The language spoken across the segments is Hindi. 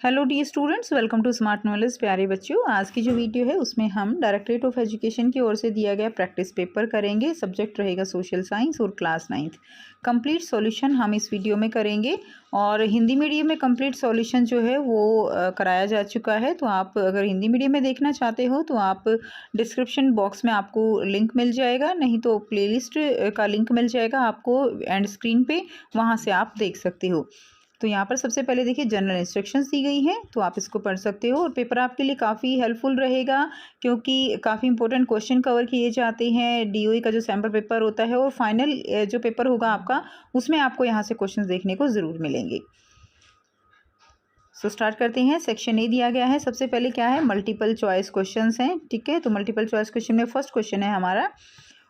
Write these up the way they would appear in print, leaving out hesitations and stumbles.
Hello the students, welcome to smart knowledge. प्यारे बच्चों, आज की जो वीडियो है उसमें हम डायरेक्टरेट ऑफ एजुकेशन की ओर से दिया गया प्रैक्टिस पेपर करेंगे। सब्जेक्ट रहेगा सोशल साइंस और क्लास 9th। कंप्लीट सॉल्यूशन हम इस वीडियो में करेंगे और हिंदी मीडियम में कंप्लीट सॉल्यूशन जो है वो कराया जा चुका है। तो आप अगर हिंदी मीडियम में देखना चाहते हो तो आप डिस्क्रिप्शन बॉक्स में आपको लिंक मिल जाएगा, नहीं तो प्लेलिस्ट का लिंक मिल जाएगा आपको एंड स्क्रीन पे, वहाँ से आप देख सकते हो। तो यहाँ पर सबसे पहले देखिए जनरल इंस्ट्रक्शंस दी गई हैं, तो आप इसको पढ़ सकते हो और पेपर आपके लिए काफ़ी हेल्पफुल रहेगा क्योंकि काफ़ी इंपॉर्टेंट क्वेश्चन कवर किए जाते हैं। डीओई का जो सैम्पल पेपर होता है और फाइनल जो पेपर होगा आपका, उसमें आपको यहाँ से क्वेश्चन देखने को ज़रूर मिलेंगे। सो स्टार्ट करते हैं। सेक्शन ए दिया गया है। सबसे पहले क्या है, मल्टीपल चॉइस क्वेश्चंस हैं। ठीक है, तो मल्टीपल चॉइस क्वेश्चन में फर्स्ट क्वेश्चन है हमारा,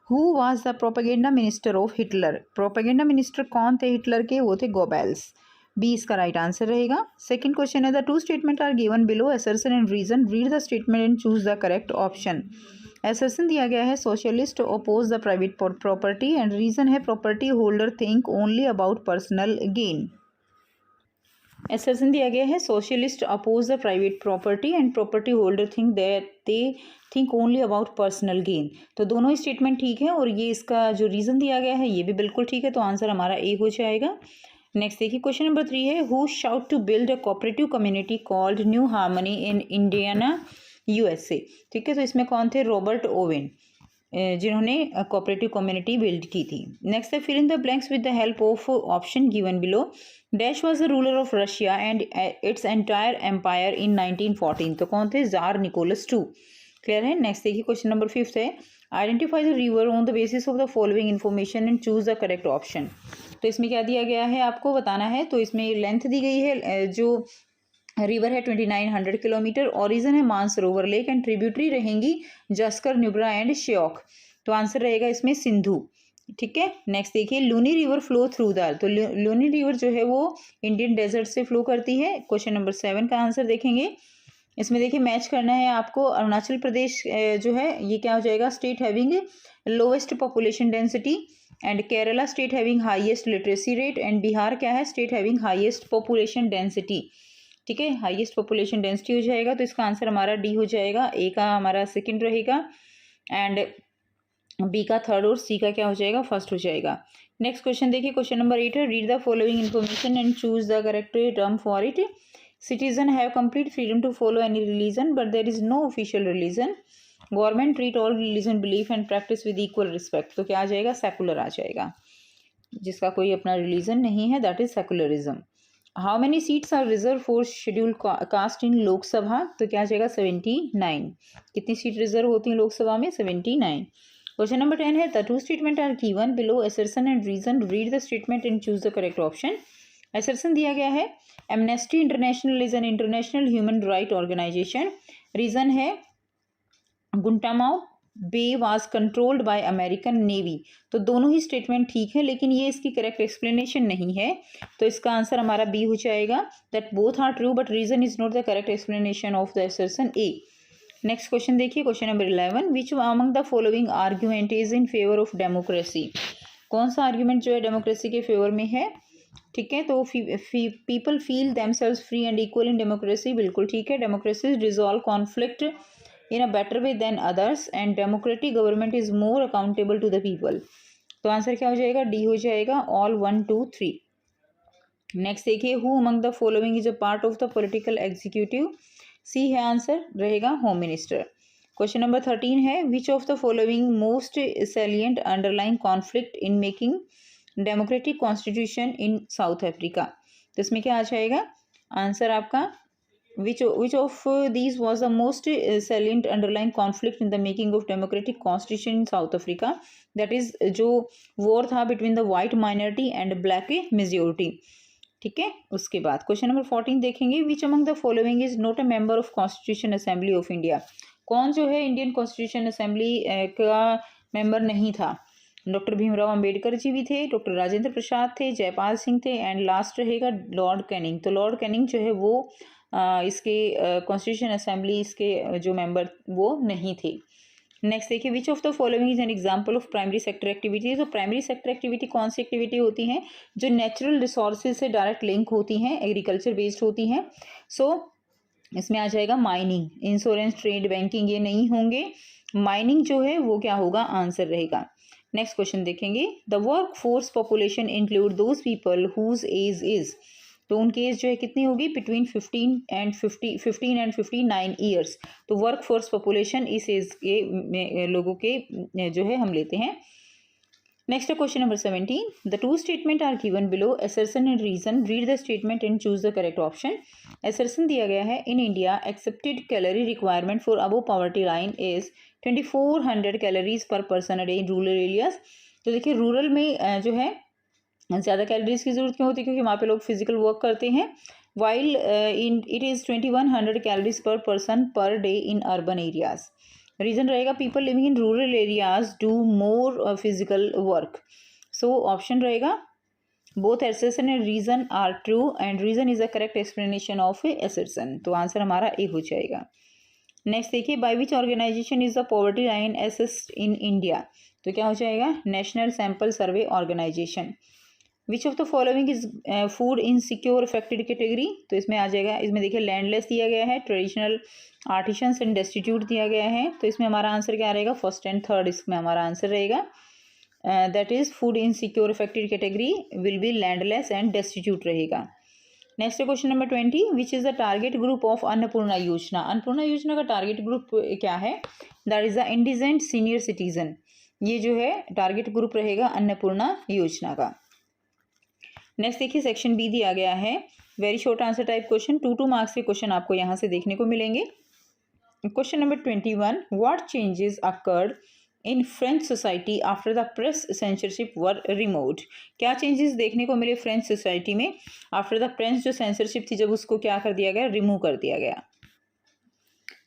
who was the propaganda minister of Hitler. Propaganda minister कौन थे हिटलर के? वो थे गोबेल्स। बी इसका राइट आंसर रहेगा। सेकंड क्वेश्चन है, the two statement are given below, assertion and reason, read the statement and choose the correct option. Assertion दिया गया है socialist oppose the private property and reason है property holder think only about personal gain. Assertion दिया गया है socialist oppose the private property and property holder think that they think only about personal gain. तो दोनों ही स्टेटमेंट ठीक है और ये इसका जो रीज़न दिया गया है ये भी बिल्कुल ठीक है, तो आंसर हमारा ए हो जाएगा। नेक्स्ट देखिए, क्वेश्चन नंबर 3 है, who sought to build a cooperative community called New Harmony in Indiana USA. ठीक है, तो इसमें कौन थे? रॉबर्ट ओवेन, जिन्होंने कोऑपरेटिव कम्युनिटी बिल्ड की थी। नेक्स्ट है, fill in the blanks with the help of option given below. Dash was the ruler of Russia and its entire empire in 1914। तो कौन थे? Tsar Nicholas two. क्लियर है। नेक्स्ट देखिए, क्वेश्चन नंबर 5 है, identify the river on the basis of the following information and choose the correct option. तो इसमें क्या दिया गया है आपको बताना है। तो इसमें लेंथ दी गई है, जो रिवर है 2900 किलोमीटर, ओरिजिन है मानसरोवर लेक एंड ट्रिब्यूटरी रहेंगी जस्कर, न्यूब्रा एंड श्योक। तो आंसर रहेगा इसमें सिंधु। ठीक है। नेक्स्ट देखिए, Luni river flow through the, तो लूनी रिवर जो है वो इंडियन डेजर्ट से फ्लो करती है। क्वेश्चन नंबर 7 का आंसर देखेंगे। इसमें देखिए मैच करना है आपको। अरुणाचल प्रदेश जो है ये क्या हो जाएगा? State having lowest population density and Kerala state having highest literacy rate and Bihar क्या है? State having highest population density. ठीक है, हाईएस्ट पॉपुलेशन डेंसिटी हो जाएगा, तो इसका आंसर हमारा डी हो जाएगा। ए का हमारा सेकंड रहेगा एंड बी का थर्ड और सी का क्या हो जाएगा? फर्स्ट हो जाएगा। नेक्स्ट क्वेश्चन देखिए, क्वेश्चन नंबर 8 है, read the following information and choose the correct term for it. Citizen have complete freedom to follow any religion, but there is no official religion. Government treat all religion belief and practice with equal respect. तो क्या आ जाएगा? सेकुलर आ जाएगा, जिसका कोई अपना रिलीजन नहीं है, that is secularism. How many seats are reserve for schedule caste in Lok Sabha? तो क्या आ जाएगा? 79। कितनी सीट रिजर्व होती है लोकसभा में? 79। क्वेश्चन नंबर 10 है, the two statement are given below, assertion and reason, read the statement and choose the correct option. Assertion दिया गया है, Amnesty International is an international human right organization. Reason है, Guantanamo bay was controlled by American navy. तो दोनों ही स्टेटमेंट ठीक है, लेकिन ये इसकी करेक्ट एक्सप्लेनेशन नहीं है, तो इसका आंसर हमारा बी हो जाएगा, that both are true but reason is not the correct explanation of the assertion A. Next question देखिए, question number 11, which among the following argument is in favour of democracy. कौन सा आर्ग्यूमेंट जो है डेमोक्रेसी के फेवर में है? ठीक है, तो people feel themselves free and equal in democracy, बिल्कुल ठीक है। Democracy resolve conflict in a better way than others and democratic government is more accountable to the people. तो आंसर क्या हो जाएगा? डी हो जाएगा, ऑल 1 2 3। नेक्स्ट देखिए, who among the following is a part of the political executive? C है आंसर, रहेगा होम मिनिस्टर। क्वेश्चन नंबर 13 है, which of the following most salient underlying conflict in making democratic constitution in south Africa? तो इसमें क्या आ जाएगा आंसर आपका, which of these was the most salient underlying conflict in the making of democratic constitution in south Africa? That is जो वॉर था between the white minority and black majority. ठीक है, उसके बाद क्वेश्चन नंबर 14 देखेंगे, विच among the following is not a member of constitution assembly of India? कौन जो है इंडियन कॉन्स्टिट्यूशन असेंबली का मेंबर नहीं था? डॉक्टर भीमराव अंबेडकर जी भी थे, डॉक्टर राजेंद्र प्रसाद थे, जयपाल सिंह थे एंड लास्ट रहेगा लॉर्ड कैनिंग। तो लॉर्ड कैनिंग जो है वो इसके कॉन्स्टिट्यूशन असेंबली इसके जो मेंबर वो नहीं थे। नेक्स्ट देखिए, विच of the following is an example of primary sector activity. तो प्राइमरी सेक्टर एक्टिविटी कौन सी एक्टिविटी होती हैं जो नेचुरल रिसोर्सेज से डायरेक्ट लिंक होती हैं, एग्रीकल्चर बेस्ड होती हैं। सो इसमें आ जाएगा माइनिंग, इंश्योरेंस, ट्रेड, बैंकिंग, ये नहीं होंगे। माइनिंग जो है वो क्या होगा, आंसर रहेगा। नेक्स्ट क्वेश्चन देखेंगे, the work force population include those people whose age is. तो उनकी एज जो है कितनी होगी, बिटवीन 15 एंड 59 ईयर्स। तो वर्क फोर्स पॉपुलेशन इस एज के लोगों के जो है हम लेते हैं। Next question number 17, the two statement are given below, assertion and reason, read the statement and choose the correct option. Assertion दिया गया है, in India accepted calorie requirement for above poverty line is 2400 calories per person a day in rural areas. तो देखिए रूरल में जो है ज़्यादा कैलोरीज की जरूरत क्यों होती है, क्योंकि वहाँ पे लोग फिजिकल वर्क करते हैं। While in it is 2100 calories per person per day in urban areas. Reason रहेगा, people living in rural areas do more physical work. So option रहेगा both assertion and reason are true and reason is a correct explanation of assertion. तो आंसर हमारा ए हो जाएगा। नेक्स्ट देखिए, by which organization is the poverty line assessed in India. तो क्या हो जाएगा, national sample survey organisation. Which of the following is food in secure affected category. तो इसमें आ जाएगा, इसमें देखिए लैंडलेस दिया गया है, ट्रेडिशनल, आर्टिशंस एंड डेस्टिट्यूट दिया गया है। तो इसमें हमारा आंसर क्या रहेगा, फर्स्ट एंड थर्ड इसमें हमारा आंसर रहेगा। That is food in secure affected category will be landless and destitute रहेगा। Next question number 20, which is the target group of Annapurna Yojana. Annapurna Yojana का टारगेट ग्रुप क्या है, that is the indigent senior citizen. ये जो है टारगेट ग्रुप रहेगा अन्नपूर्णा योजना का। नेक्स्ट देखिए, सेक्शन बी दिया गया है, very short answer type question, 2 marks के क्वेश्चन आपको यहाँ से देखने को मिलेंगे। Question number 21, what changes occurred in French society after the press censorship were removed. क्या चेंजेस देखने को मिले फ्रेंच सोसाइटी में आफ्टर द प्रेस जो सेंसरशिप थी, जब उसको क्या कर दिया गया, रिमूव कर दिया गया।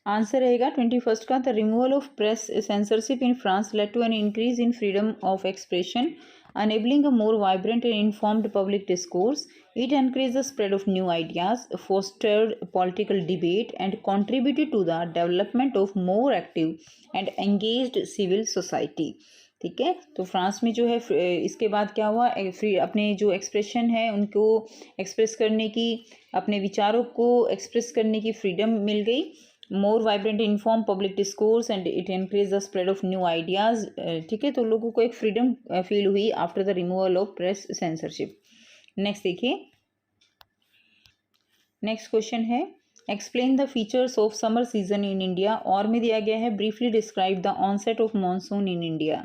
आंसर रहेगा 21 का, the removal of press censorship in France led to an increase in freedom of expression, enabling a more vibrant and informed public discourse. It encouraged the spread of new ideas, fostered political debate, and contributed to the development of more active and engaged civil society. ठीक है, तो फ्रांस में जो है इसके बाद क्या हुआ, अपने जो एक्सप्रेशन है उनको एक्सप्रेस करने की, अपने विचारों को एक्सप्रेस करने की फ्रीडम मिल गई। More vibrant inform public discourse and it increase the spread of new ideas. ठीक है, तो लोगों को एक फ्रीडम फील हुई after the removal of press censorship. Next देखिए, नेक्स्ट क्वेश्चन है, explain the features of summer season in India. और में दिया गया है, briefly describe the onset of monsoon in India.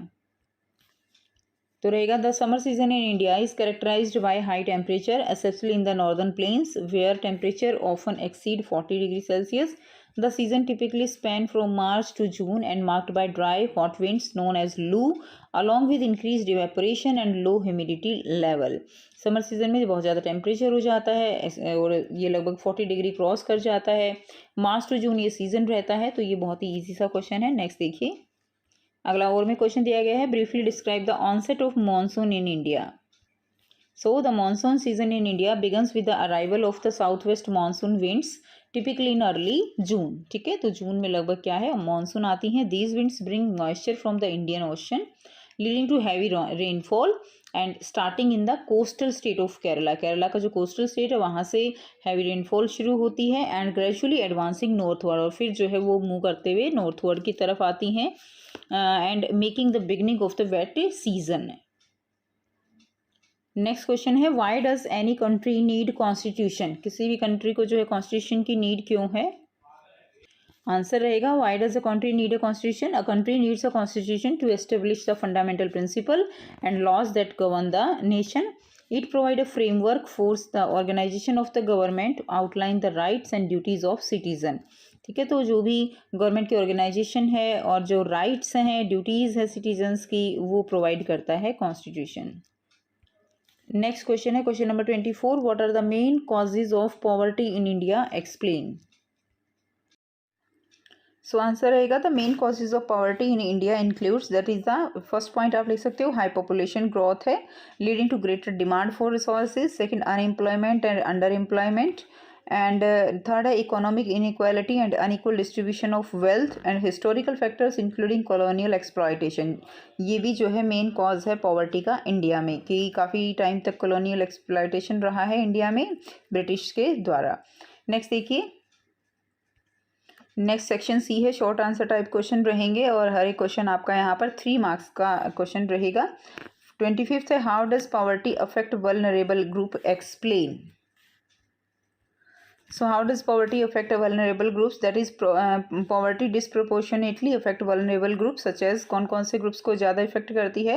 तो रहेगा, the summer season in India is characterized by high temperature especially in the northern plains where temperature often exceed 40 degree Celsius. The season typically span from March to June and marked by dry, hot winds known as loo, along with increased evaporation and low humidity level. Summer season में बहुत ज़्यादा टेम्परेचर हो जाता है और ये लगभग 40 डिग्री क्रॉस कर जाता है। मार्च टू जून ये सीजन रहता है। तो ये बहुत ही ईजी सा क्वेश्चन है। नेक्स्ट देखिए, अगला और में क्वेश्चन दिया गया है, briefly describe the onset of monsoon in India. So the monsoon season in India begins with the arrival of the southwest monsoon winds typically in early June. ठीक है, तो जून में लगभग क्या है, मानसून आती हैं। These winds bring moisture from the Indian Ocean leading to heavy rainfall and starting in the coastal state of Kerala. Kerala का जो कोस्टल स्टेट है वहाँ से हैवी रेनफॉल शुरू होती है एंड ग्रेजुअली एडवांसिंग नॉर्थवर्ड, और फिर जो है वो मूव करते हुए नॉर्थवर्ड की तरफ आती हैं and making the beginning of the wet season. Next question है, why does any country need constitution. किसी भी कंट्री को जो है कॉन्स्टिट्यूशन की नीड क्यों है। आंसर रहेगा, why does a country need a constitution. A country needs a constitution to establish the fundamental principle and laws that govern the nation. It provide a framework for the organisation of the government, outline the rights and duties of citizen. ठीक है, तो जो भी गवर्नमेंट की ऑर्गेनाइजेशन है और जो राइट्स हैं, ड्यूटीज़ है सिटीजन्स की, वो प्रोवाइड करता है कॉन्स्टिट्यूशन। नेक्स्ट क्वेश्चन है, question number 24, what are the main causes of poverty in India, explain. So answer रहेगा, the main causes of poverty in India includes, that is the first point आप लिख सकते हो, हाई पॉपुलेशन ग्रोथ है leading to greater demand for resources. Second, unemployment and under employment and third है economic inequality and unequal distribution of wealth and historical factors including colonial exploitation. ये भी जो है मेन कॉज है पॉवर्टी का इंडिया में, कि काफ़ी टाइम तक कॉलोनियल एक्सप्लॉयटेशन रहा है इंडिया में ब्रिटिश के द्वारा। नेक्स्ट देखिए, नेक्स्ट सेक्शन सी है, शॉर्ट आंसर टाइप क्वेश्चन रहेंगे और हर एक क्वेश्चन आपका यहाँ पर 3 मार्क्स का क्वेश्चन रहेगा। 25th है, how does poverty affect vulnerable group, explain. So how does poverty affect vulnerable groups? That is poverty disproportionately affect vulnerable groups such as कौन कौन से ग्रुप्स को ज़्यादा इफेक्ट करती है?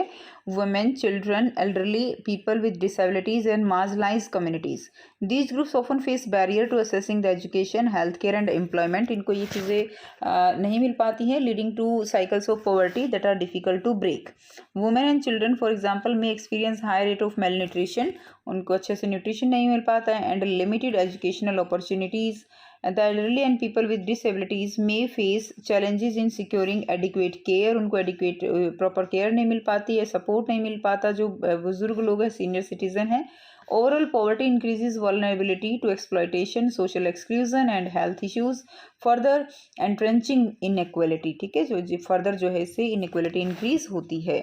Women, children, elderly, people with disabilities and marginalized communities. These groups often face barrier to accessing the education, healthcare and employment. इनको ये चीज़ें नहीं मिल पाती हैं, leading to cycles of poverty that are difficult to break. Women and children, for example, may experience high rate of malnutrition. उनको अच्छे से न्यूट्रिशन नहीं मिल पाता है, and limited educational opportunities. The elderly and people with disabilities may face challenges in securing adequate care. उनको एडिक्वेट प्रॉपर केयर नहीं मिल पाती है, सपोर्ट नहीं मिल पाता जो बुजुर्ग लोग हैं, सीनियर सिटीजन हैं। Overall poverty increases vulnerability to exploitation, social exclusion and health issues, further entrenching inequality. ठीक है, जो फर्दर जो है इससे इनइक्वालिटी इंक्रीज होती है।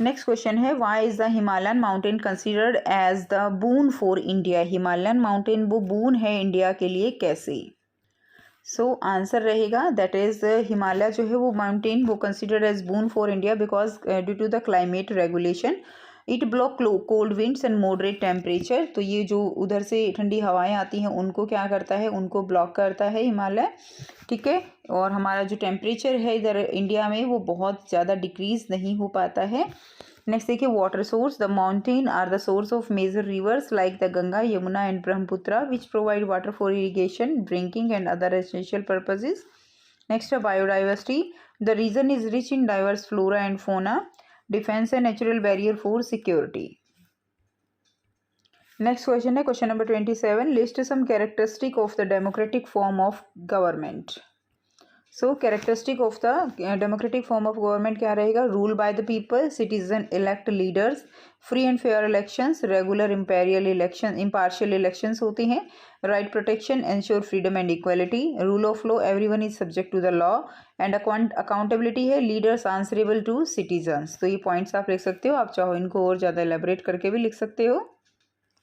नेक्स्ट क्वेश्चन है, why is the Himalayan mountain considered as the boon for India. Himalayan mountain वो बून है इंडिया के लिए, कैसे? सो आंसर रहेगा दैट इज़ हिमालय जो है वो माउंटेन वो considered as boon for India because due to the climate regulation, it block cold winds and moderate temperature. तो ये जो उधर से ठंडी हवाएं आती हैं उनको क्या करता है, उनको ब्लॉक करता है हिमालय। ठीक है, और हमारा जो टेम्परेचर है इधर इंडिया में वो बहुत ज़्यादा डिक्रीज नहीं हो पाता है। नेक्स्ट देखिए, water source. The mountain are the source of major rivers like the Ganga, Yamuna and Brahmaputra which provide water for irrigation, drinking and other essential purposes. Next है biodiversity. The region is rich in diverse flora and fauna, defence and natural barrier for security. Next question है, question number 27, list some characteristic of the democratic form of government. So characteristic of the democratic form of government क्या रहेगा? Rule by the people, citizen elect leaders, free and fair elections, regular impartial elections होती हैं, right protection, ensure freedom and equality, rule of law, everyone is subject to the law, and accountability है, लीडर्स आंसरेबल टू सिटीजन्स। तो ये पॉइंट्स आप लिख सकते हो, आप चाहो इनको और ज़्यादा एलेबरेट करके भी लिख सकते हो।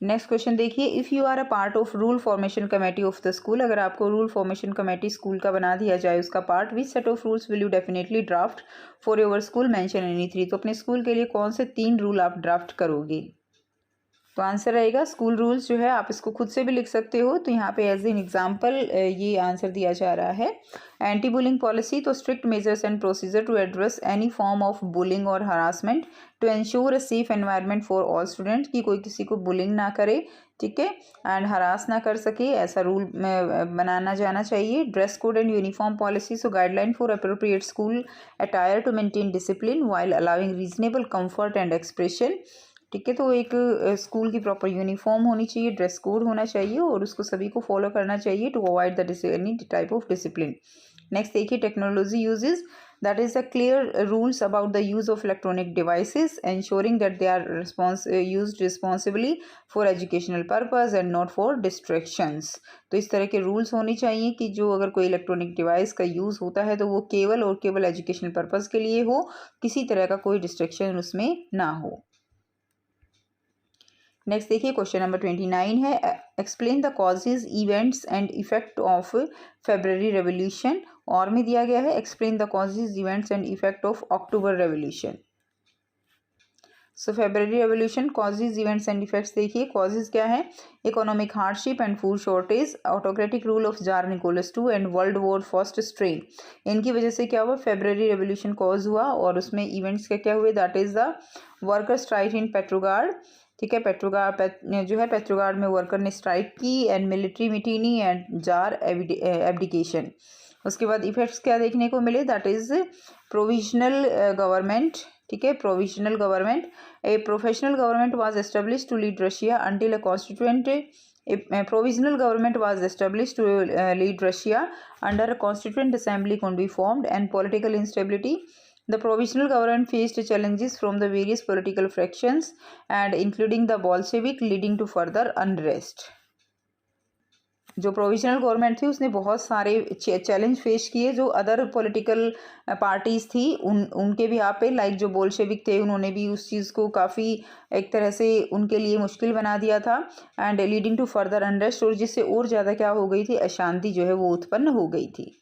नेक्स्ट क्वेश्चन देखिए, if you are a part of rule formation committee of the school, अगर आपको रूल फॉर्मेशन कमेटी स्कूल का बना दिया जाए उसका part, which set of rules will you definitely draft for your school, mention any 3। तो अपने स्कूल के लिए कौन से 3 रूल आप ड्राफ्ट करोगे? तो आंसर रहेगा स्कूल रूल्स जो है, आप इसको खुद से भी लिख सकते हो। तो यहाँ पे एज एन एग्जांपल ये आंसर दिया जा रहा है। एंटी बुलिंग पॉलिसी, तो strict measures and procedure to address any form of bullying और harassment to ensure a safe environment for all students, कि कोई किसी को बुलिंग ना करे, ठीक है, एंड हरास ना कर सके, ऐसा रूल बनाना जाना चाहिए। Dress code and uniform policy, so guideline for appropriate school attire to maintain discipline while allowing reasonable comfort and expression. ठीक है, तो एक स्कूल की प्रॉपर यूनिफॉर्म होनी चाहिए, ड्रेस कोड होना चाहिए और उसको सभी को फॉलो करना चाहिए to avoid the any type of discipline. Next देखिए, technology uses, that is the clear rules about the use of electronic devices, ensuring that they are used responsibly for educational purpose and not for distractions। तो इस तरह के रूल्स होने चाहिए कि जो अगर कोई इलेक्ट्रॉनिक डिवाइस का यूज़ होता है तो वो केवल और केवल एजुकेशनल पर्पज़ के लिए हो, किसी तरह का कोई डिस्ट्रैक्शन उसमें ना हो। नेक्स्ट देखिए, क्वेश्चन नंबर 29 है, explain the causes, events and effect of February revolution. और में दिया गया है, explain the causes, events and effect of October revolution. So February revolution, causes, events and effects देखिए। कॉजेज क्या है? Economic hardship and food shortage, autocratic rule of Tsar Nicholas II and world war first strain. इनकी वजह से क्या हुआ? फेब्रुअरी रेवोल्यूशन कॉज हुआ। और उसमें इवेंट्स क्या हुए? That is the worker strike in Petrograd. ठीक है, जो है पेट्रोगार्ड में वर्कर ने स्ट्राइक की, and military mutiny and tsar abdication. उसके बाद इफेक्ट्स क्या देखने को मिले? That is provisional government. ठीक है, provisional government, a professional government was established to lead Russia until a constituent A provisional government was established to lead Russia under a constituent assembly could be formed, and political instability. The provisional government faced challenges from the various political fractions and including the Bolshevik, leading to further unrest. जो प्रोविजनल गवर्नमेंट थी उसने बहुत सारे चैलेंज फेस किए जो अदर पॉलिटिकल पार्टीज थी उनके भी यहाँ पे, लाइक जो बोल्शेविक थे उन्होंने भी उस चीज़ को काफ़ी एक तरह से उनके लिए मुश्किल बना दिया था, and leading to further unrest, और जिससे और ज़्यादा क्या हो गई थी, अशांति जो है वो उत्पन्न हो गई थी।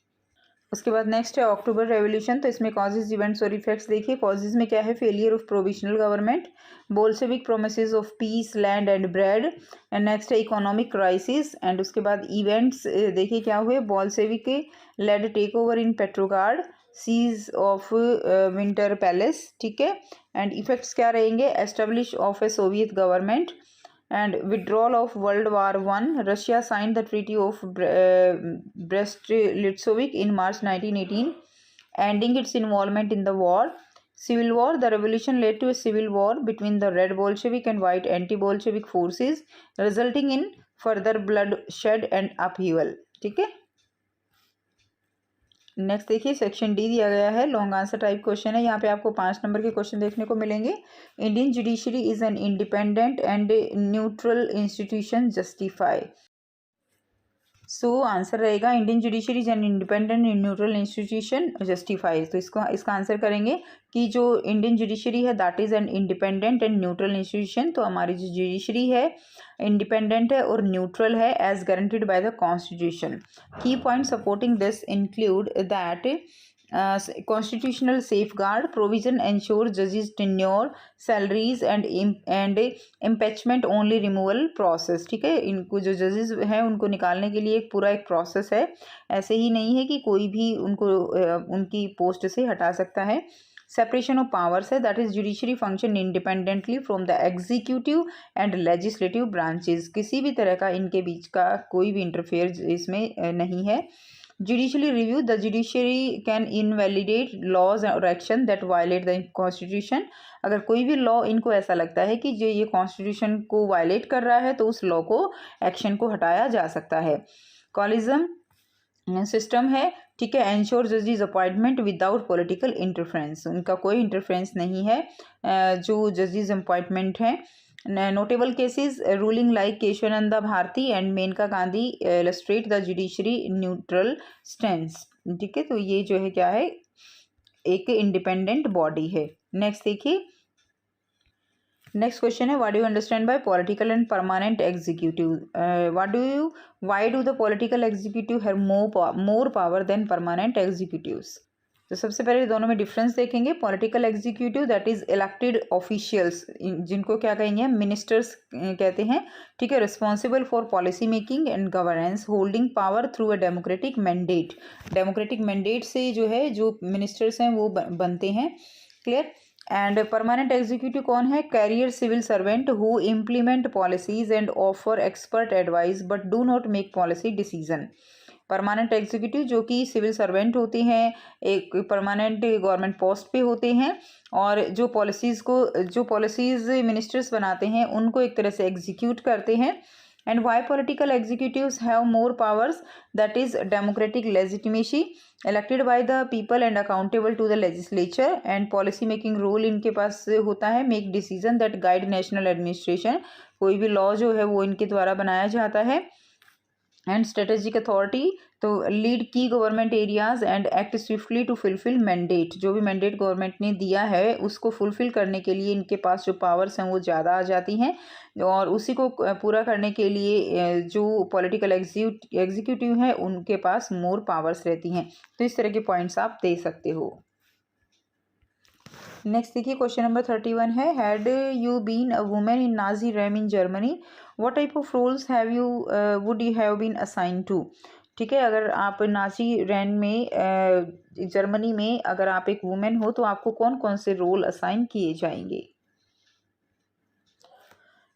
उसके बाद नेक्स्ट है अक्टूबर रेवोल्यूशन। तो इसमें कॉजेज, इवेंट्स और इफेक्ट्स देखिए। कॉजेज में क्या है, failure of provisional government, Bolshevik promises of peace, land and bread, and next है इकोनॉमिक क्राइसिस। एंड उसके बाद इवेंट्स देखिए क्या हुए, Bolshevik led takeover in Petrograd, seize of Winter Palace, ठीक है। एंड इफेक्ट्स क्या रहेंगे, establish of a Soviet government and withdrawal of World War I. Russia signed the Treaty of Brest-Litovsk in March 1918, ending its involvement in the war. Civil War. The revolution led to a civil war between the Red Bolshevik and White anti-Bolshevik forces, resulting in further bloodshed and upheaval. ठीक है। नेक्स्ट देखिए सेक्शन डी दिया गया है, लॉन्ग आंसर टाइप क्वेश्चन है। यहाँ पे आपको 5 नंबर के क्वेश्चन देखने को मिलेंगे। Indian judiciary is an independent and neutral institution, justify. So answer रहेगा Indian judiciary is an independent and neutral institution, justify. तो इसका आंसर करेंगे कि जो इंडियन जुडिशरी है that is an independent and neutral institution. तो हमारी जो जुडिशरी है इंडिपेंडेंट है और न्यूट्रल है as guaranteed by the constitution. Key point supporting this include that constitutional safeguard provision ensure judges tenure, salaries and impeachment only removal process। ठीक है, इनको जो जजेस हैं उनको निकालने के लिए एक पूरा एक प्रोसेस है, ऐसे ही नहीं है कि कोई भी उनको उनकी पोस्ट से हटा सकता है। सेपरेशन ऑफ पावर्स है, that is judiciary function independently from the executive and legislative branches. किसी भी तरह का इनके बीच का कोई भी इंटरफेयर इसमें नहीं है। Judicially review. The judiciary can invalidate laws or action that violate the constitution. अगर कोई भी लॉ इनको ऐसा लगता है कि जो ये कॉन्स्टिट्यूशन को वायलेट कर रहा है तो उस लॉ को एक्शन को हटाया जा सकता है। कॉलिज्म सिस्टम है, ठीक है। एंश्योर जजेस अपॉइंटमेंट विदाउट पॉलिटिकल इंटरफेरेंस, उनका कोई इंटरफेरेंस नहीं है जो जजेस अपॉइंटमेंट हैं। Notable cases ruling like Kesavananda Bharati and Maneka Gandhi illustrate the judiciary neutral stance. ठीक है, तो ये जो है क्या है, एक इंडिपेंडेंट बॉडी है। नेक्स्ट देखिए, नेक्स्ट क्वेश्चन है what do you understand by political and permanent executive. Why do the political executive have more power than permanent executives. तो सबसे पहले दोनों में डिफरेंस देखेंगे। Political executive that is elected officials, जिनको क्या कहेंगे, मिनिस्टर्स कहते हैं, ठीक है। Responsible for policy making and governance, holding power through a democratic mandate. Democratic mandate से जो है जो मिनिस्टर्स हैं वो बनते हैं, क्लियर। एंड परमानेंट एग्जीक्यूटिव कौन है, career civil servant who implement policies and offer expert advice but do not make policy decision. Permanent executive जो कि सिविल सर्वेंट होते हैं, एक परमानेंट गवर्नमेंट पोस्ट पे होते हैं, और जो पॉलिसीज मिनिस्टर्स बनाते हैं उनको एक तरह से एग्जीक्यूट करते हैं। And why political executives have more powers, that is democratic legitimacy, elected by the people and accountable to the legislature, and policy making role इनके पास होता है, make decision that guide national administration, कोई भी लॉ जो है वो इनके द्वारा बनाया जाता है। एंड स्ट्रेटेजिक अथॉरिटी, तो लीड की government areas and act swiftly to fulfil mandate, जो भी मैंडेट गवर्नमेंट ने दिया है उसको फुलफिल करने के लिए इनके पास जो पावर्स हैं वो ज़्यादा आ जाती हैं, और उसी को पूरा करने के लिए जो पॉलिटिकल एग्जीक्यूटिव है उनके पास मोर पावर्स रहती हैं। तो इस तरह के पॉइंट्स आप दे सकते हो। नेक्स्ट देखिए क्वेश्चन नंबर 31 है, had you been a women in Nazi regime in Germany, what type of roles have you would you have been assign to. ठीक है, अगर आप नाजी रैन में जर्मनी में अगर आप एक वुमेन हो तो आपको कौन कौन से रोल असाइन किए जाएंगे।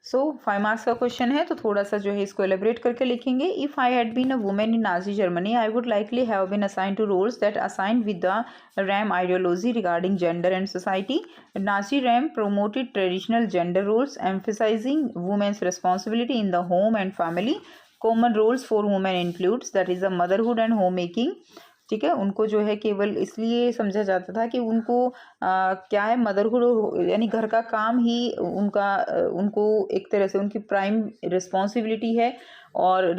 सो 5 मार्क्स का क्वेश्चन है, तो थोड़ा सा जो है इसको एलेबरेट करके लिखेंगे। If I had been a women in Nazi Germany I would likely have been assign to roles that assign with the regime ideology regarding gender and society. Nazi regime promoted traditional gender roles, emphasizing women's responsibility in the home and family. Common roles for women includes that is the motherhood and homemaking. ठीक है, उनको जो है केवल इसलिए समझा जाता था कि उनको क्या है, मदरहुड यानी घर का काम ही उनको एक तरह से उनकी प्राइम रिस्पॉन्सिबिलिटी है, और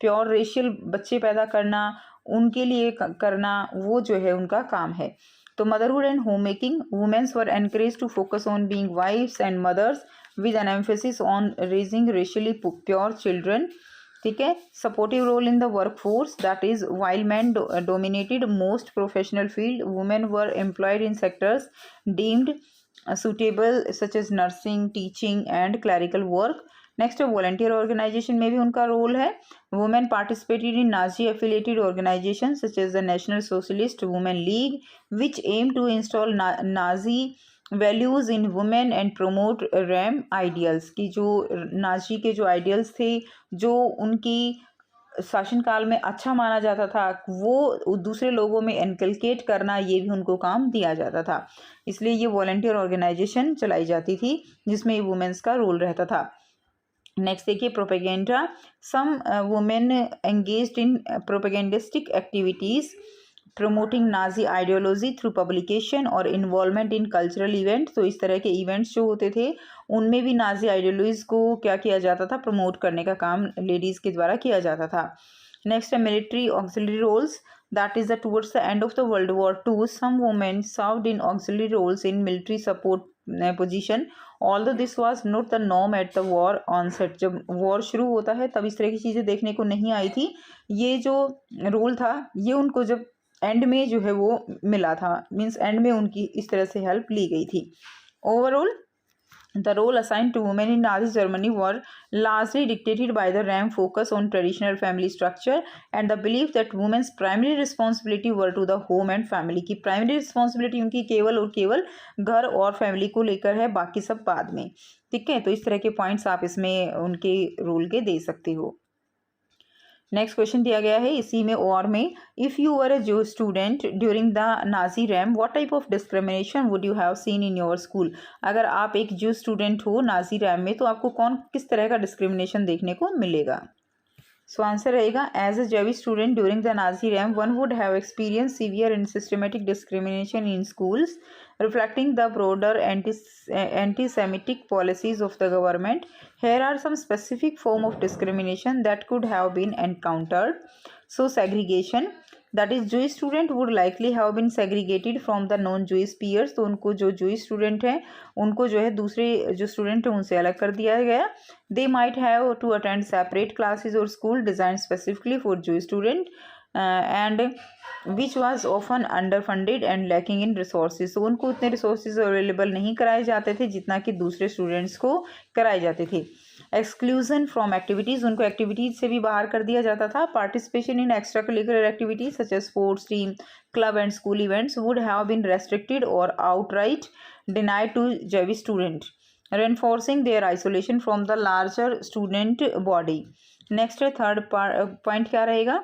प्योर रेशियल बच्चे पैदा करना, उनके लिए करना, वो जो है उनका काम है। तो motherhood and home making, women's were encourage to focus on being wives and mothers with an emphasis on raising racially pure children. ठीक है। Supportive role in the work force, that is while man dominated most professional field, women were employed in sectors deemed suitable such as nursing, teaching and clerical work. Next volunteer organisation में भी उनका रोल है। Women participated in Nazi affiliated organisation such as the national socialist women league which aim to install Nazi values in women and promote regime ideals, की जो नाजी के जो आइडियल्स थे, जो उनकी शासनकाल में अच्छा माना जाता था, वो दूसरे लोगों में इनकलकेट करना, ये भी उनको काम दिया जाता था। इसलिए ये वॉलंटियर ऑर्गेनाइजेशन चलाई जाती थी जिसमें वुमेन्स का रोल रहता था। नेक्स्ट देखिए propaganda, some women engaged in propagandistic activities promoting Nazi ideology through publication और इन्वॉल्वमेंट इन कल्चरल इवेंट। तो इस तरह के इवेंट्स जो होते थे उनमें भी नाजी आइडियोलॉजीज को क्या किया जाता था, प्रमोट करने का काम लेडीज़ के द्वारा किया जाता था। नेक्स्ट है military auxiliary roles, that is the towards the end of the world war II some women served in auxiliary roles in military support position, although this was not the norm at the war onset. जब वॉर शुरू होता है तब इस तरह की चीज़ें देखने को नहीं आई थी। ये जो रोल था ये उनको जब एंड में जो है वो मिला था, मीन्स एंड में उनकी इस तरह से हेल्प ली गई थी। Overall the role assigned to women in Nazi Germany were largely dictated by the RAM focus on traditional family structure and the belief that women's primary responsibility were to the home and family, की primary responsibility उनकी केवल और केवल घर और फैमिली को लेकर है, बाकी सब बाद में। ठीक है। तो इस तरह के पॉइंट्स आप इसमें उनके रोल के दे सकते हो। नेक्स्ट क्वेश्चन दिया गया है इसी में और में, इफ़ यू वर अ जू student during the Nazi RAM what type of discrimination would you have seen in your school. अगर आप एक जू स्टूडेंट हो नाजी रैम में तो आपको किस तरह का डिस्क्रिमिनेशन देखने को मिलेगा। सो आंसर रहेगा as a Jewish student during the Nazi regime one would have experience severe and systematic discrimination in schools reflecting the broader anti-Semitic policies of the government. Here are some specific form of discrimination that could have been encountered. So segregation, that is Jewish student would likely have been segregated from the non-Jewish peers. तो उनको जो Jewish student हैं उनको जो है दूसरे जो student हैं उनसे अलग कर दिया गया। They might have to attend separate classes or school designed specifically for Jewish student and which was often underfunded and lacking in resources. तो उनको उतने resources अवेलेबल नहीं कराए जाते थे जितना कि दूसरे स्टूडेंट्स को कराए जाते थे। एक्सक्लूजन फ्रॉम एक्टिविटीज़, उनको एक्टिविटीज़ से भी बाहर कर दिया जाता था। Participation in extra curricular activities such as sports team, club and school events would have been restricted और outright denied to Jewish student, reinforcing their isolation from the larger student body. Next है थर्ड पॉइंट क्या रहेगा,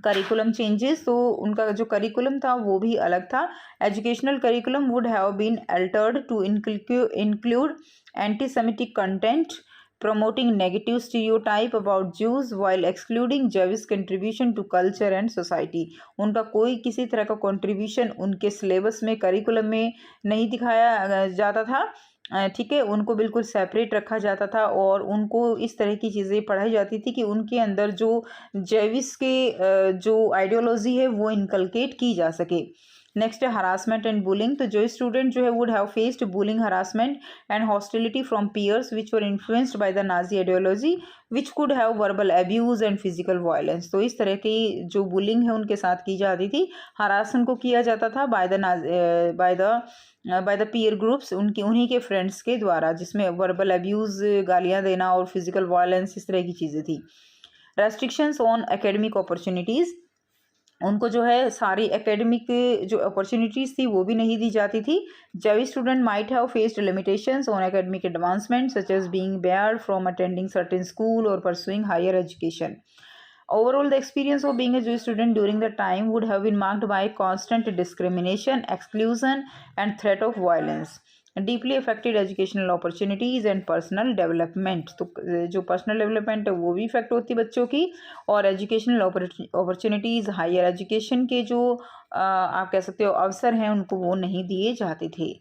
करिकुलम चेंजेस। तो उनका जो करिकुलम था वो भी अलग था। Educational curriculum would have been altered to include antisemitic content promoting negative stereotype about Jews while excluding Jewish contribution to culture and society. उनका कोई किसी तरह का कंट्रीब्यूशन उनके सिलेबस में करिकुलम में नहीं दिखाया जाता था। ठीक है, उनको बिल्कुल सेपरेट रखा जाता था और उनको इस तरह की चीज़ें पढ़ाई जाती थी कि उनके अंदर जो जेविश के जो आइडियोलॉजी है वो इनकलकेट की जा सके। नेक्स्ट है हरासमेंट एंड बुलिंग। तो जो स्टूडेंट जो है would have faced bullying, harassment and hostility from peers which were influenced by the Nazi ideology which could have verbal abuse and physical violence. तो इस तरह की जो बुलिंग है उनके साथ की जाती थी, हरास उनको किया जाता था बाय द पीयर ग्रुप्स, उन्हीं के फ्रेंड्स के द्वारा, जिसमें वर्बल एब्यूज़, गालियाँ देना और फिजिकल वायलेंस इस तरह की चीज़ें थी। रेस्ट्रिक्शंस ऑन एकेडमिक अपॉर्चुनिटीज़, उनको जो है सारी एकेडमिक जो अपॉर्चुनिटीज़ थी वो भी नहीं दी जाती थी। Jewish student might have faced limitations on academic advancement such as being barred from attending certain school और pursuing higher education. Overall, the experience of being a Jewish student during the time would have been marked by constant discrimination, exclusion, and threat of violence. Deeply affected educational opportunities and personal development. तो जो personal development है वो भी इफेक्ट होती है बच्चों की, और educational opportunities, higher education के जो आप कह सकते हो अवसर हैं उनको वो नहीं दिए जाते थे।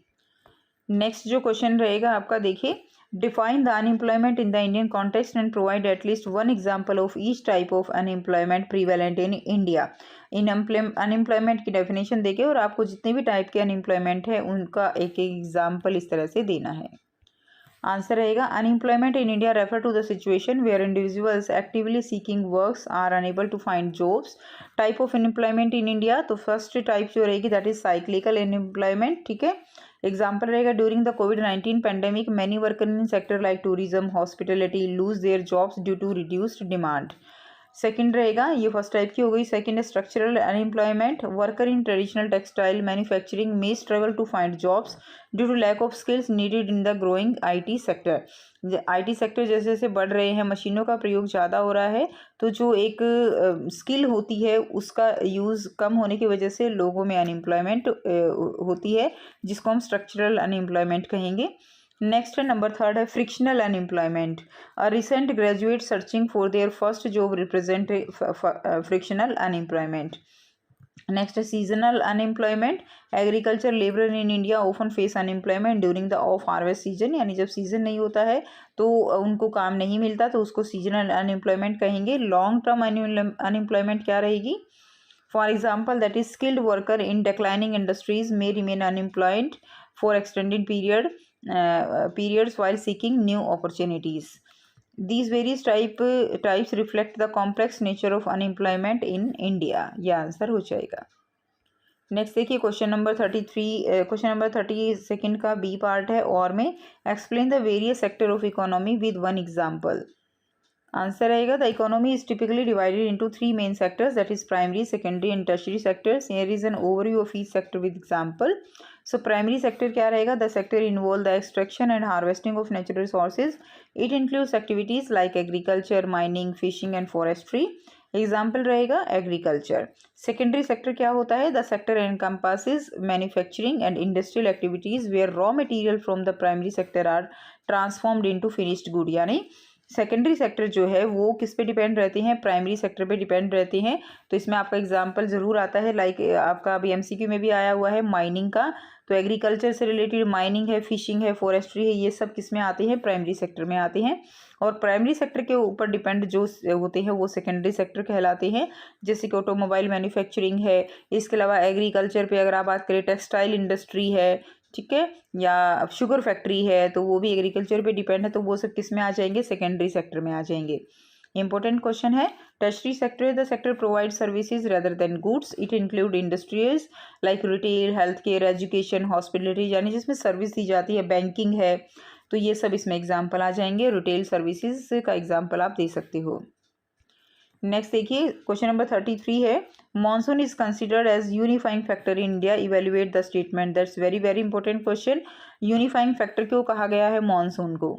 नेक्स्ट जो क्वेश्चन रहेगा आपका देखिए, Define the unemployment in the Indian context and provide at least one example of each type of unemployment prevalent in India. In unemployment की डेफिनेशन देके और आपको जितने भी टाइप के अनएम्प्लॉयमेंट है उनका एक एग्जाम्पल इस तरह से देना है। आंसर रहेगा unemployment in India refer to the situation where individuals actively seeking works are unable to find jobs. Type of unemployment in India, तो फर्स्ट टाइप जो रहेगी दैट इज साइक्लिकल अनएम्प्लॉयमेंट, ठीक है। एग्जाम्पल रहेगा ड्यूरिंग द कोविड-19 pandemic many worker in sector like tourism hospitality lose their jobs due to reduced demand. Second रहेगा, ये फर्स्ट टाइप की हो गई। सेकंड है structural unemployment, worker in traditional textile manufacturing may struggle to find jobs due to lack of skills needed in the growing IT sector. IT sector जैसे जैसे बढ़ रहे हैं, मशीनों का प्रयोग ज़्यादा हो रहा है, तो जो एक स्किल होती है उसका यूज़ कम होने की वजह से लोगों में अनएम्प्लॉयमेंट होती है, जिसको हम स्ट्रक्चरल अनएम्प्लॉयमेंट कहेंगे। नेक्स्ट है नंबर थर्ड है frictional unemployment, a recent graduate searching for their first job represent frictional unemployment. Next है seasonal unemployment, agriculture labour in India often face unemployment during the off harvest season, यानी जब सीजन नहीं होता है तो उनको काम नहीं मिलता, तो उसको सीजनल अनएम्प्लॉयमेंट कहेंगे। लॉन्ग टर्म अनएम्प्लॉयमेंट क्या रहेगी? For example that is skilled worker in declining industries may remain unemployed for extended periods while seeking new opportunities. These various types reflect the complex nature of unemployment in India. ये आंसर हो जाएगा। नेक्स्ट देखिए क्वेश्चन नंबर 32 का बी पार्ट है और में explain the various sector of economy with one example. Answer रहेगा the economy is typically divided into 3 main sectors that is primary, secondary and tertiary sectors. Here is an overview of each sector with example. So primary sector क्या रहेगा? The sector involve the extraction and harvesting of natural resources. It includes activities like agriculture, mining, fishing and forestry. Example रहेगा एग्रीकल्चर। सेकेंडरी सेक्टर क्या होता है? The sector encompasses manufacturing and industrial activities where raw material from the primary sector are transformed into finished good. यानी सेकेंडरी सेक्टर जो है वो किस पे डिपेंड रहते हैं? प्राइमरी सेक्टर पे डिपेंड रहते हैं। तो इसमें आपका एग्जांपल ज़रूर आता है, लाइक आपका अभी एमसीक्यू में भी आया हुआ है माइनिंग का। तो एग्रीकल्चर से रिलेटेड माइनिंग है, फिशिंग है, फॉरेस्ट्री है, ये सब किस में आते हैं? प्राइमरी सेक्टर में आते हैं। और प्राइमरी सेक्टर के ऊपर डिपेंड जो होते हैं वो सेकेंडरी सेक्टर कहलाते हैं, जैसे कि ऑटोमोबाइल मैन्युफैक्चरिंग है। इसके अलावा एग्रीकल्चर पे अगर आप बात करें, टेक्सटाइल इंडस्ट्री है, ठीक है, या शुगर फैक्ट्री है, तो वो भी एग्रीकल्चर पे डिपेंड है, तो वो सब किस में आ जाएंगे? सेकेंडरी सेक्टर में आ जाएंगे। इंपॉर्टेंट क्वेश्चन है। Tertiary sector the sector provide services rather than goods. It include industries like retail, health care, education, hospitality, यानी जिसमें सर्विस दी जाती है, बैंकिंग है, तो ये सब इसमें एग्जाम्पल आ जाएंगे। रिटेल सर्विसेज का एग्जाम्पल आप दे सकते हो। नेक्स्ट देखिए क्वेश्चन नंबर 33 है, monsoon is considered as unifying factor in India, evaluate the statement. That's very very important question. Unifying factor क्यों कहा गया है मॉनसून को?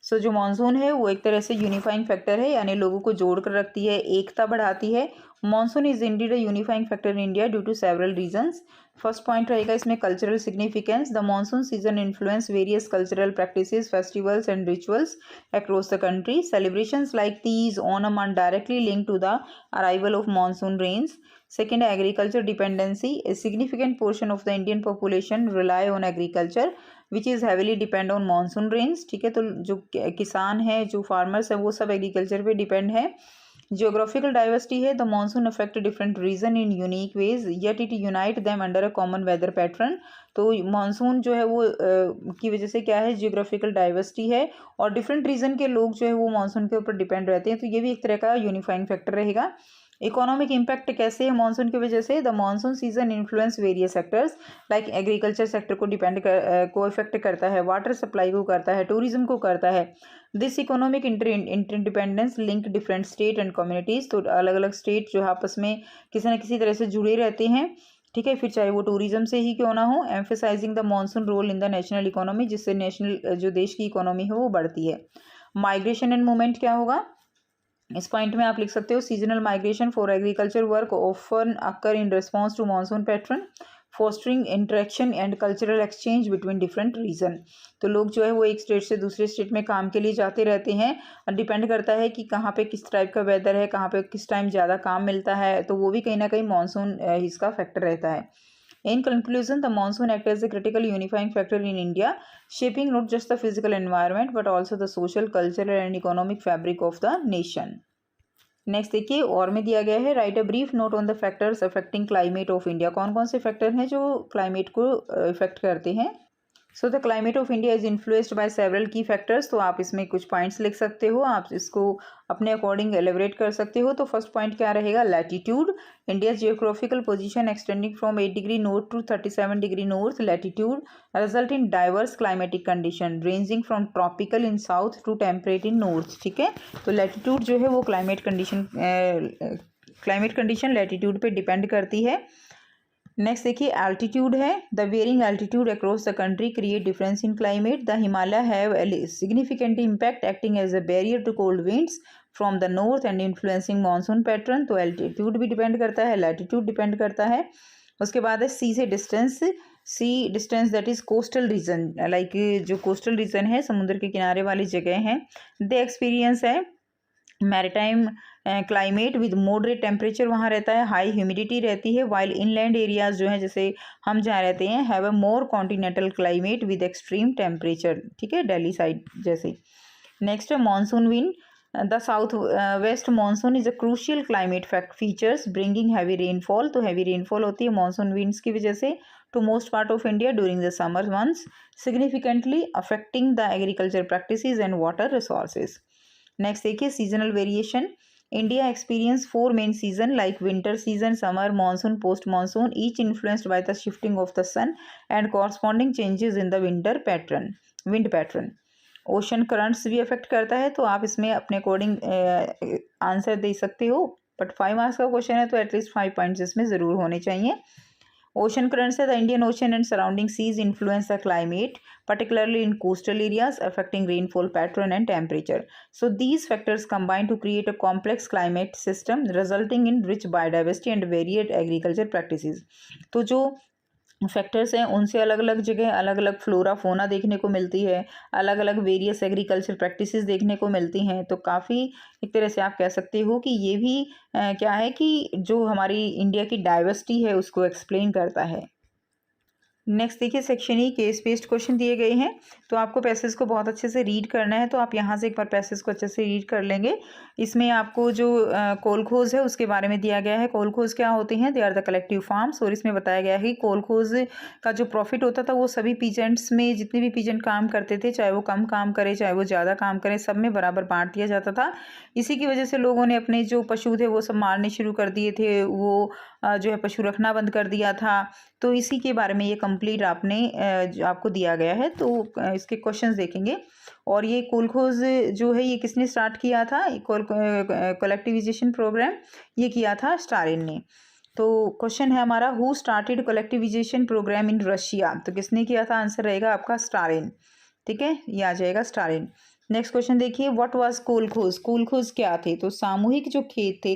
सो जो मॉनसून है वो एक तरह से यूनिफाइंग फैक्टर है, यानी लोगों को जोड़ कर रखती है, एकता बढ़ाती है। Monsoon is indeed a unifying factor in India due to several reasons. First point रहेगा इसमें cultural significance. The monsoon season influence various cultural practices, festivals and rituals across the country. Celebrations like Teej, Onam are directly linked to the arrival of monsoon rains. Second, agriculture dependency. A significant portion of the Indian population rely on agriculture, which is heavily depend on monsoon rains. ठीक है, तो जो किसान है, जो फार्मर्स है, वो सब एग्रीकल्चर पे डिपेंड है। जियोग्राफिकल डाइवर्सिटी है, the monsoon affect different region in unique ways yet it unite them under a common weather pattern. तो मॉनसून जो है वो की वजह से क्या है? जियोग्राफिकल डाइवर्सिटी है, और डिफरेंट रीजन के लोग जो है वो मॉनसून के ऊपर डिपेंड रहते हैं, तो ये भी एक तरह का यूनिफाइंग फैक्टर रहेगा। इकोनॉमिक इम्पैक्ट कैसे है मॉनसून की वजह से? The monsoon season influence various sectors like agriculture sector को को इफेक्ट करता है, वाटर सप्लाई को करता है, टूरिज्म को करता है। This economic interdependence link different state and communities. तो अलग अलग स्टेट जो आपस में किसी न किसी तरह से जुड़े रहते हैं, ठीक है, फिर चाहे वो टूरिज्म से ही क्यों ना हो। Emphasising the monsoon role in the national economy, जिससे नेशनल जो देश की इकोनॉमी है वो बढ़ती है। माइग्रेशन एंड मूवमेंट क्या होगा? इस पॉइंट में आप लिख सकते हो seasonal migration for agriculture work often occur in response to monsoon pattern, fostering interaction and cultural exchange between different region. तो लोग जो है वो एक स्टेट से दूसरे स्टेट में काम के लिए जाते रहते हैं, और डिपेंड करता है कि कहाँ पे किस टाइप का वेदर है, कहाँ पे किस टाइम ज़्यादा काम मिलता है, तो वो भी कहीं ना कहीं मॉनसून इसका फैक्टर रहता है। In conclusion, the monsoon acts as a critical unifying factor in India, shaping not just the physical environment but also the social, cultural and economic fabric of the nation. Next देखिए और में दिया गया है right a brief note on the factors affecting climate of India. कौन कौन से फैक्टर हैं जो क्लाइमेट को इफेक्ट करते हैं। So the climate of India is influenced by several की फैक्टर्स। तो आप इसमें कुछ पॉइंट्स लिख सकते हो, आप इसको अपने अकॉर्डिंग एलिब्रेट कर सकते हो। तो फर्स्ट पॉइंट क्या रहेगा, latitude. India geographical position extending from 8 degree north to 37 degree north latitude result in diverse climatic condition ranging from tropical in south to temperate in north. ठीक है, तो लैटिट्यूड जो है वो क्लाइमेट कंडीशन लैटिट्यूड पे डिपेंड करती है। नेक्स्ट देखिए एल्टीट्यूड है, the varying altitude across the country create difference in climate. The Himalaya have a significant impact acting as a barrier to cold winds from the north and influencing monsoon pattern. तो एल्टीट्यूड भी डिपेंड करता है, लैटिट्यूड डिपेंड करता है। उसके बाद है सी से distance, sea distance that is coastal region, like जो कोस्टल रीजन है समुद्र के किनारे वाली जगह हैं, दे एक्सपीरियंस है maritime climate with moderate temperature वहाँ रहता है, हाई ह्यूमिडिटी रहती है, वाइल इनलैंड एरियाज जो हैं जैसे हम जहाँ रहते हैं have a more continental climate with extreme temperature. ठीक है, दिल्ली साइड जैसे। नेक्स्ट है monsoon wind, the south west monsoon is a crucial climate features bringing heavy rainfall. तो हैवी रेनफॉल होती है मानसून विंड्स की वजह से to most part of India during the summer months, significantly affecting the agriculture practices and water resources. Next देखिए seasonal variation, India experience 4 main season like winter season, summer, monsoon, post monsoon, each influenced by the shifting of the sun and corresponding changes in the wind pattern. Ocean currents भी अफेक्ट करता है, तो आप इसमें अपने अकॉर्डिंग आंसर दे सकते हो, बट 5 मार्क्स का क्वेश्चन है तो एटलीस्ट 5 पॉइंट्स इसमें ज़रूर होने चाहिए। ओशन currents है the Indian Ocean and surrounding seas influence the climate particularly in coastal areas affecting rainfall pattern and temperature. So these factors combine to create a complex climate system resulting in rich biodiversity and varied agriculture practices. तो जो फैक्टर्स हैं उनसे अलग अलग जगह अलग अलग फ्लोरा फोना देखने को मिलती है, अलग अलग वेरियस एग्रीकल्चर प्रैक्टिसेस देखने को मिलती हैं। तो काफ़ी एक तरह से आप कह सकते हो कि ये भी क्या है कि जो हमारी इंडिया की डाइवर्सिटी है उसको एक्सप्लेन करता है। नेक्स्ट देखिए section E case based question दिए गए हैं, तो आपको पैसेज को बहुत अच्छे से रीड करना है। तो आप यहाँ से एक बार पैसेज को अच्छे से रीड कर लेंगे। इसमें आपको जो कोलखोज है उसके बारे में दिया गया है। कोलखोज क्या होते हैं, they are the collective farms. और इसमें बताया गया है कि कोलखोज का जो प्रॉफिट होता था वो सभी पीजेंट्स में, जितने भी पीजेंट काम करते थे, चाहे वो कम काम करे चाहे वो ज़्यादा काम करे, सब में बराबर बांट दिया जाता था। इसी की वजह से लोगों ने अपने जो पशु थे वो सब मारने शुरू कर दिए थे, वो जो है पशु रखना बंद कर दिया था। तो इसी के बारे में ये कंप्लीट आपको दिया गया है। तो इसके क्वेश्चंस देखेंगे। और ये कोलखोज जो है ये किसने स्टार्ट किया था, कलेक्टिवाइजेशन प्रोग्राम ये किया था स्टालिन ने। तो क्वेश्चन है हमारा, who started collectivisation programme in Russia. तो किसने किया था, आंसर रहेगा आपका स्टालिन। ठीक है, ये आ जाएगा स्टालिन। नेक्स्ट क्वेश्चन देखिए, व्हाट वाज कोलखोज। कोलखोज क्या थे, तो सामूहिक जो खेत थे,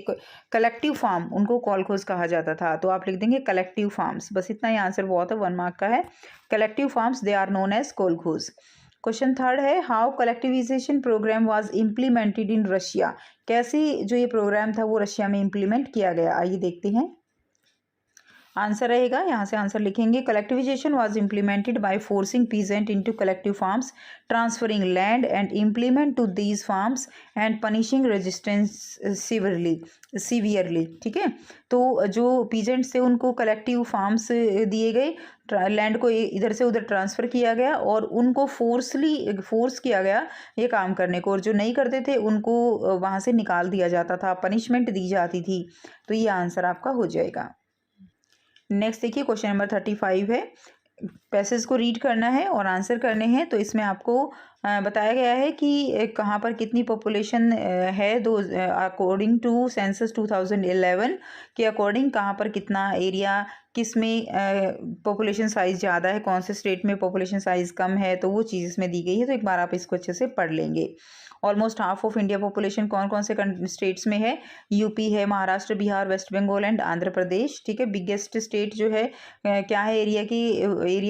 कलेक्टिव फार्म, उनको कोलखोज कहा जाता था। तो आप लिख देंगे कलेक्टिव फार्म्स, बस इतना ही आंसर बहुत है, 1 मार्क का है। Collective farms they are known as kolkhoz. Question third है, how collectivization program was implemented in Russia. कैसे जो ये प्रोग्राम था वो रशिया में इम्प्लीमेंट किया गया, आइए देखते हैं। आंसर रहेगा, यहाँ से आंसर लिखेंगे, collectivisation was implemented by forcing peasant into collective farms, transferring land and implement to these farms and punishing resistance severely. ठीक है, तो जो पीजेंट्स थे उनको कलेक्टिव फार्म्स दिए गए, लैंड को इधर से उधर ट्रांसफ़र किया गया और उनको फोर्स किया गया ये काम करने को, और जो नहीं करते थे उनको वहाँ से निकाल दिया जाता था, पनिशमेंट दी जाती थी। तो ये आंसर आपका हो जाएगा। नेक्स्ट देखिए क्वेश्चन नंबर 35 है, पैसेज को रीड करना है और आंसर करने हैं। तो इसमें आपको बताया गया है कि कहाँ पर कितनी पॉपुलेशन है, अकॉर्डिंग टू सेंसस 2011 के अकॉर्डिंग कहाँ पर कितना एरिया, किस में पॉपुलेशन साइज़ ज़्यादा है, कौन से स्टेट में पॉपुलेशन साइज़ कम है, तो वो चीज़ इसमें दी गई है। तो एक बार आप इसको अच्छे से पढ़ लेंगे। Almost half of India population कौन कौन से स्टेट्स में है, यूपी है, महाराष्ट्र, बिहार, वेस्ट बंगाल एंड आंध्र प्रदेश। ठीक है, बिगेस्ट स्टेट जो है क्या है एरिया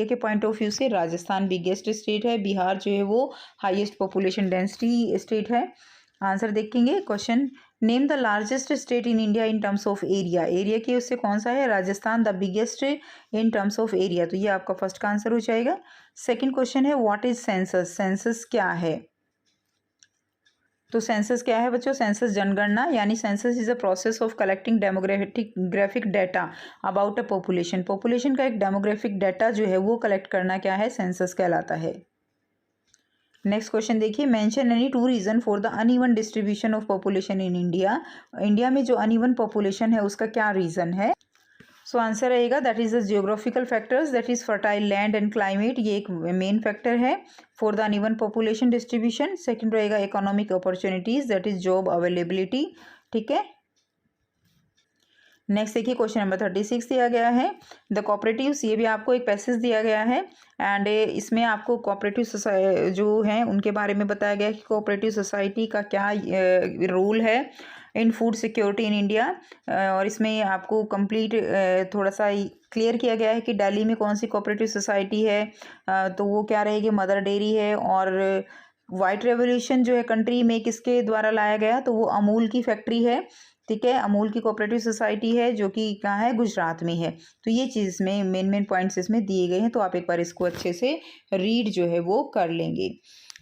के पॉइंट ऑफ व्यू से, राजस्थान बिगेस्ट स्टेट है, बिहार जो है वो हाईएस्ट पॉपुलेशन डेंसिटी स्टेट है। आंसर देखेंगे question name the largest state in India in terms of area, area की उससे कौन सा है, Rajasthan the biggest in terms of area, तो ये आपका फर्स्ट का आंसर हो जाएगा। सेकंड क्वेश्चन है व्हाट इज सेंसस, सेंसस क्या है, तो सेंसस क्या है बच्चों, सेंसस जनगणना, यानी census is a process of collecting demographic data about a population, population का एक डेमोग्राफिक डाटा जो है वो कलेक्ट करना क्या है, सेंसस कहलाता है। नेक्स्ट क्वेश्चन देखिए, mention any two reason for the uneven distribution of population in India, India में जो अनइवन पॉपुलेशन है उसका क्या रीजन है। सो आंसर रहेगा that is the geographical factors, that is fertile land and climate, ये एक मेन फैक्टर है for the uneven population distribution. Second रहेगा economic opportunities, that is job availability, ठीक है। नेक्स्ट देखिए क्वेश्चन नंबर 36 दिया गया है द कोऑपरेटिव्स, ये भी आपको एक पैसेज दिया गया है एंड इसमें आपको कोऑपरेटिव जो हैं उनके बारे में बताया गया है कि कोऑपरेटिव सोसाइटी का क्या रोल है इन फूड सिक्योरिटी इन इंडिया, और इसमें आपको कंप्लीट थोड़ा सा क्लियर किया गया है कि दिल्ली में कौन सी कोऑपरेटिव सोसाइटी है, तो वो क्या रहेगी, मदर डेयरी है। और वाइट रेवोल्यूशन जो है कंट्री में किसके द्वारा लाया गया, तो वो अमूल की फैक्ट्री है, ठीक है, अमूल की कोऑपरेटिव सोसाइटी है जो कि कहाँ है, गुजरात में है। तो ये चीज़ में मेन पॉइंट्स इसमें दिए गए हैं, तो आप एक बार इसको अच्छे से रीड जो है वो कर लेंगे।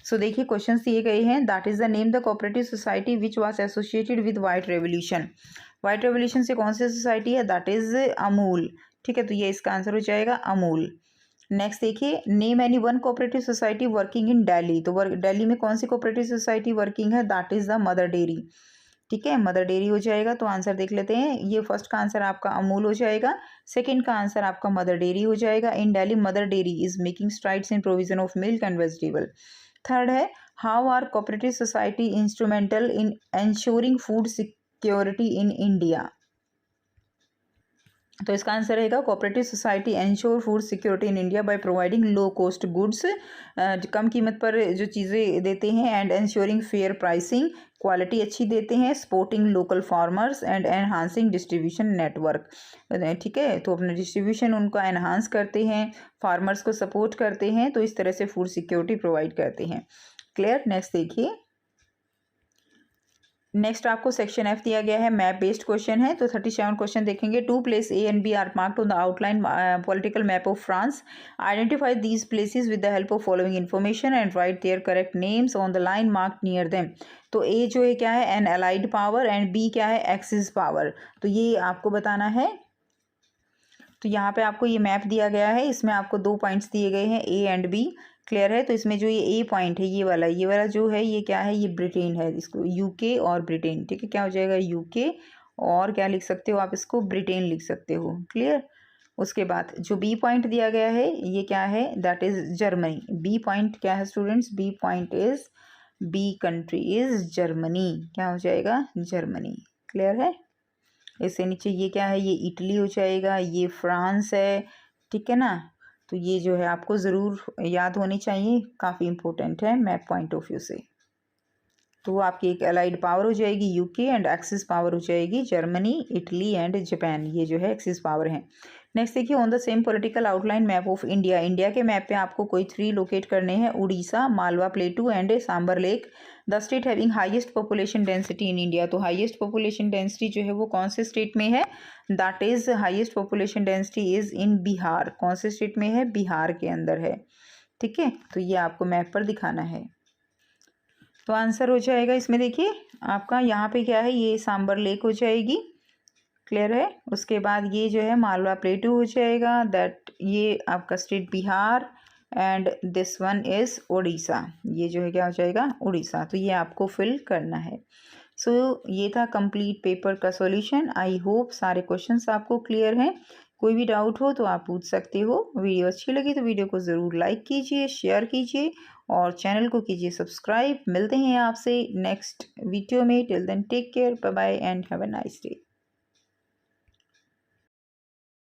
सो देखिए क्वेश्चन दिए गए हैं, that is the name the cooperative society which was associated with white revolution, white revolution से कौन सी सोसाइटी है, दैट इज अमूल, ठीक है, तो ये इसका आंसर हो जाएगा अमूल। नेक्स्ट देखिए, name any one cooperative society working in Delhi, तो दिल्ली में कौन सी कोऑपरेटिव सोसाइटी वर्किंग है, that is the mother dairy, ठीक है, मदर डेयरी हो जाएगा। तो आंसर देख लेते हैं, ये फर्स्ट का आंसर आपका अमूल हो जाएगा, सेकंड का आंसर आपका मदर डेयरी हो जाएगा। In Delhi Mother Dairy is making strides in provision of milk and vegetable. Third है how are cooperative society instrumental in ensuring food security in India, तो इसका आंसर रहेगा cooperative society ensure food security in India by providing low cost goods, कम कीमत पर जो चीज़ें देते हैं, and ensuring fair pricing, quality अच्छी देते हैं, supporting local farmers and enhancing distribution network, ठीक है, तो अपना डिस्ट्रीब्यूशन उनका एनहांस करते हैं, फार्मर्स को सपोर्ट करते हैं, तो इस तरह से फूड सिक्योरिटी प्रोवाइड करते हैं। क्लियर। नेक्स्ट देखिए, नेक्स्ट आपको सेक्शन एफ दिया गया है, मैप बेस्ड क्वेश्चन है, तो 37 क्वेश्चन देखेंगे। 2 place A and B are marked on the outline political map of France, identify these places with the help of following information and write their correct names on the line marked near them. तो ए जो है क्या है, an allied power, and B क्या है, एक्सिस पावर, तो ये आपको बताना है। तो यहाँ पे आपको ये मैप दिया गया है, इसमें आपको 2 पॉइंट्स दिए गए हैं ए एंड बी, क्लियर है। तो इसमें जो ये ए पॉइंट है, ये वाला जो है, ये क्या है, ये ब्रिटेन है, इसको यूके और ब्रिटेन, ठीक है, क्या हो जाएगा, यूके और क्या लिख सकते हो आप, इसको ब्रिटेन लिख सकते हो, क्लियर। उसके बाद जो बी पॉइंट दिया गया है, ये क्या है, that is Germany. B point क्या है students, B point is, B country is Germany, क्या हो जाएगा, जर्मनी, क्लियर है। इससे नीचे ये क्या है, ये इटली हो जाएगा, ये फ्रांस है, ठीक है ना। तो ये जो है आपको ज़रूर याद होनी चाहिए, काफ़ी इंपॉर्टेंट है मैप पॉइंट ऑफ व्यू से। तो आपकी एक अलाइड पावर हो जाएगी यूके, एंड एक्सिस पावर हो जाएगी जर्मनी, इटली एंड जापान, ये जो है एक्सिस पावर है। नेक्स्ट देखिए, on the same political outline map of India, India के मैप पे आपको कोई 3 लोकेट करने हैं, Orissa, Malwa plateau and Sambhar lake. The state having highest population density in India, तो हाईएस्ट पॉपुलेशन डेंसिटी जो है वो कौन से स्टेट में है, that is highest population density is in Bihar, कौन से स्टेट में है, बिहार के अंदर है, ठीक है। तो ये आपको मैप पर दिखाना है। तो आंसर हो जाएगा इसमें, देखिए आपका यहाँ पे क्या है, ये सांबर लेक हो जाएगी, क्लियर है। उसके बाद ये जो है मालवा प्लेटू हो जाएगा, दैट ये आपका state Bihar, and this one is Orissa, ये जो है क्या हो जाएगा, उड़ीसा। तो ये आपको फिल करना है। सो ये था कंप्लीट पेपर का सॉल्यूशन। आई होप सारे क्वेश्चंस आपको क्लियर हैं। कोई भी डाउट हो तो आप पूछ सकते हो। वीडियो अच्छी लगी तो वीडियो को ज़रूर लाइक कीजिए, शेयर कीजिए और चैनल को कीजिए सब्सक्राइब। मिलते हैं आपसे नेक्स्ट वीडियो में। Till then take care, bye bye and have a nice day.